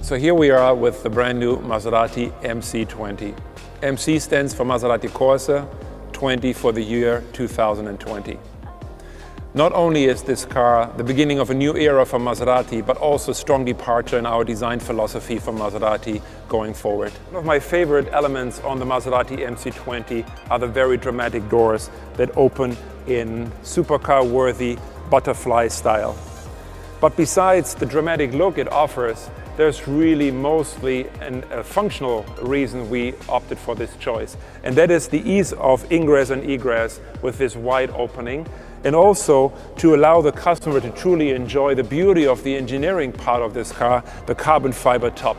So here we are with the brand new Maserati MC20. MC stands for Maserati Corsa, 20 for the year 2020. Not only is this car the beginning of a new era for Maserati, but also a strong departure in our design philosophy for Maserati going forward. One of my favorite elements on the Maserati MC20 are the very dramatic doors that open in supercar-worthy butterfly style. But besides the dramatic look it offers, there's really mostly a functional reason we opted for this choice. And that is the ease of ingress and egress with this wide opening, and also to allow the customer to truly enjoy the beauty of the engineering part of this car, the carbon fiber top.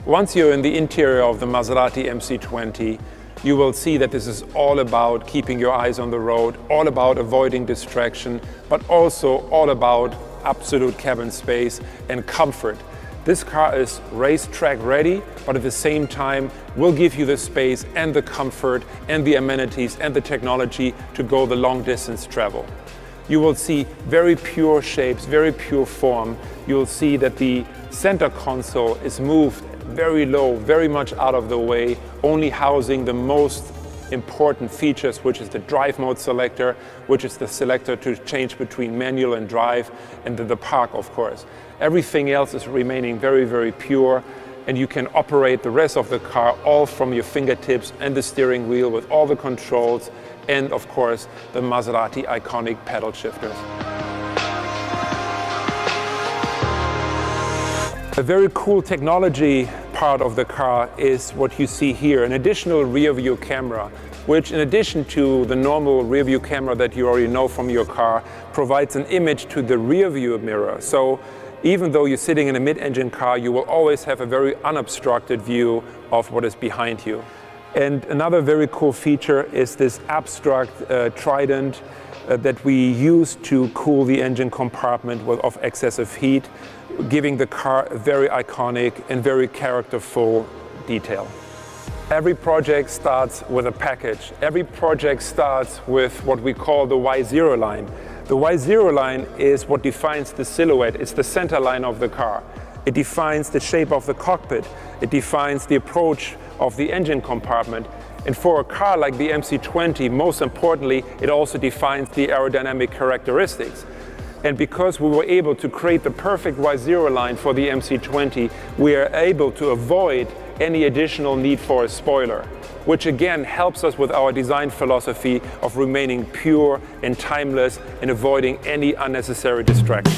Once you're in the interior of the Maserati MC20, you will see that this is all about keeping your eyes on the road, all about avoiding distraction, but also all about absolute cabin space and comfort. This car is racetrack ready, but at the same time will give you the space and the comfort and the amenities and the technology to go the long distance travel. You will see very pure shapes, very pure form. You will see that the center console is moved very low, very much out of the way, only housing the most important features, which is the drive mode selector, which is the selector to change between manual and drive, and the park, of course. Everything else is remaining very, very pure, and you can operate the rest of the car all from your fingertips and the steering wheel with all the controls and, of course, the Maserati iconic pedal shifters. A very cool technology part of the car is what you see here, an additional rear view camera, which in addition to the normal rear view camera that you already know from your car, provides an image to the rear view mirror. So even though you're sitting in a mid-engine car, you will always have a very unobstructed view of what is behind you. And another very cool feature is this abstract trident that we use to cool the engine compartment of excessive heat, giving the car a very iconic and very characterful detail. Every project starts with a package. Every project starts with what we call the Y0 line. The Y0 line is what defines the silhouette. It's the center line of the car. It defines the shape of the cockpit. It defines the approach of the engine compartment. And for a car like the MC20, most importantly, it also defines the aerodynamic characteristics. And because we were able to create the perfect Y0 line for the MC20, we are able to avoid any additional need for a spoiler, which again helps us with our design philosophy of remaining pure and timeless and avoiding any unnecessary distraction.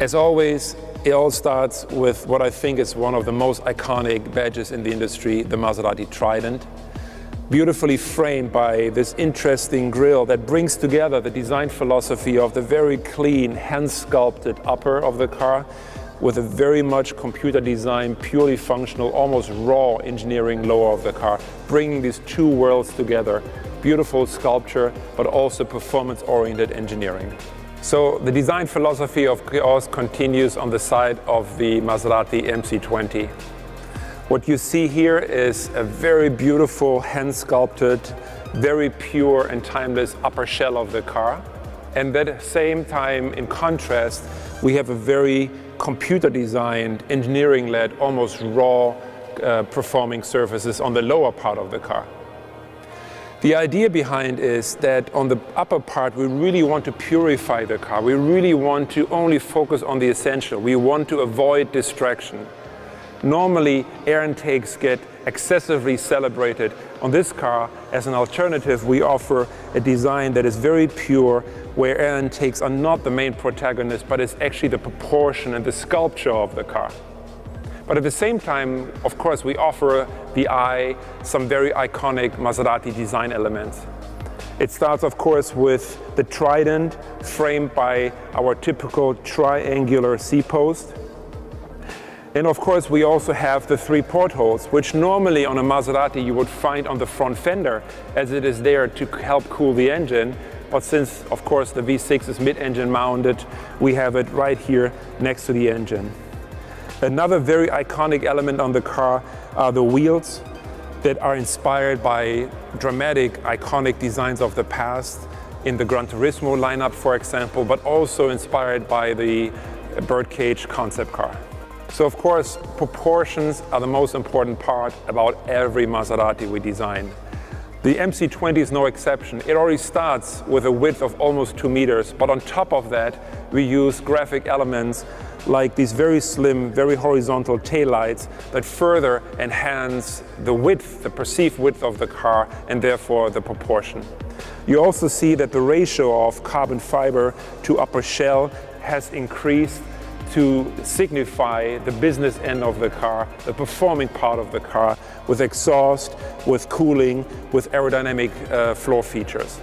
As always, it all starts with what I think is one of the most iconic badges in the industry, the Maserati Trident. Beautifully framed by this interesting grille that brings together the design philosophy of the very clean, hand-sculpted upper of the car with a very much computer design, purely functional, almost raw engineering lower of the car, bringing these two worlds together. Beautiful sculpture, but also performance-oriented engineering. So the design philosophy of chaos continues on the side of the Maserati MC20. What you see here is a very beautiful, hand-sculpted, very pure and timeless upper shell of the car. And at the same time, in contrast, we have a very computer-designed, engineering-led, almost raw performing surfaces on the lower part of the car. The idea behind is that on the upper part, we really want to purify the car. We really want to only focus on the essential. We want to avoid distraction. Normally, air intakes get excessively celebrated. On this car, as an alternative, we offer a design that is very pure, where air intakes are not the main protagonist, but it's actually the proportion and the sculpture of the car. But at the same time, of course, we offer the eye some very iconic Maserati design elements. It starts, of course, with the Trident, framed by our typical triangular C-post. And of course, we also have the 3 portholes, which normally on a Maserati you would find on the front fender, as it is there to help cool the engine. But since, of course, the V6 is mid-engine mounted, we have it right here next to the engine. Another very iconic element on the car are the wheels that are inspired by dramatic, iconic designs of the past in the Gran Turismo lineup, for example, but also inspired by the birdcage concept car. So of course, proportions are the most important part about every Maserati we design. The MC20 is no exception. It already starts with a width of almost 2 meters, but on top of that, we use graphic elements like these very slim, very horizontal taillights that further enhance the width, the perceived width of the car, and therefore the proportion. You also see that the ratio of carbon fiber to upper shell has increased to signify the business end of the car, the performing part of the car, with exhaust, with cooling, with aerodynamic floor features.